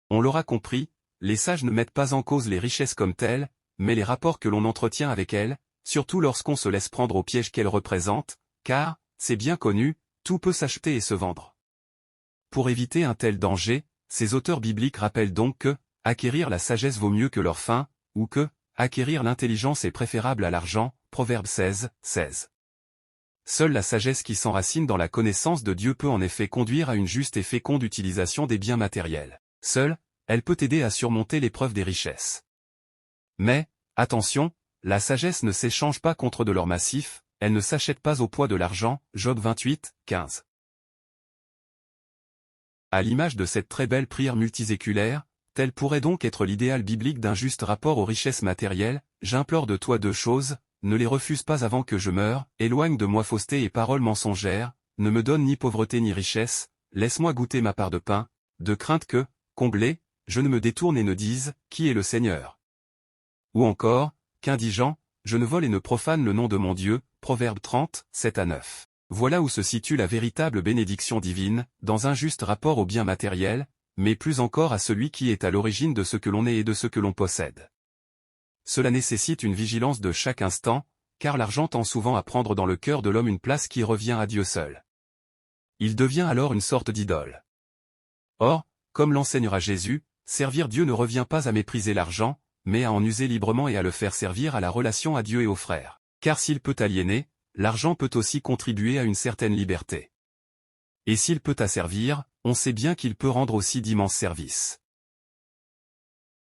On l'aura compris, les sages ne mettent pas en cause les richesses comme telles, mais les rapports que l'on entretient avec elles, surtout lorsqu'on se laisse prendre au piège qu'elles représentent, car, c'est bien connu, tout peut s'acheter et se vendre. Pour éviter un tel danger, ces auteurs bibliques rappellent donc que, acquérir la sagesse vaut mieux que leur faim, ou que, acquérir l'intelligence est préférable à l'argent, Proverbe 16, 16. Seule la sagesse qui s'enracine dans la connaissance de Dieu peut en effet conduire à une juste et féconde utilisation des biens matériels. Seule, elle peut aider à surmonter l'épreuve des richesses. Mais, attention, la sagesse ne s'échange pas contre de l'or massif, elle ne s'achète pas au poids de l'argent, Job 28, 15. À l'image de cette très belle prière multiséculaire, tel pourrait donc être l'idéal biblique d'un juste rapport aux richesses matérielles, j'implore de toi deux choses, ne les refuse pas avant que je meure, éloigne de moi fausseté et paroles mensongères, ne me donne ni pauvreté ni richesse, laisse-moi goûter ma part de pain, de crainte que, comblé, je ne me détourne et ne dise, qui est le Seigneur? Ou encore, qu'indigent, je ne vole et ne profane le nom de mon Dieu, Proverbe 30, 7 à 9. Voilà où se situe la véritable bénédiction divine, dans un juste rapport au bien matériel, mais plus encore à celui qui est à l'origine de ce que l'on est et de ce que l'on possède. Cela nécessite une vigilance de chaque instant, car l'argent tend souvent à prendre dans le cœur de l'homme une place qui revient à Dieu seul. Il devient alors une sorte d'idole. Or, comme l'enseignera Jésus, servir Dieu ne revient pas à mépriser l'argent, mais à en user librement et à le faire servir à la relation à Dieu et aux frères. Car s'il peut aliéner, l'argent peut aussi contribuer à une certaine liberté. Et s'il peut asservir, on sait bien qu'il peut rendre aussi d'immenses services.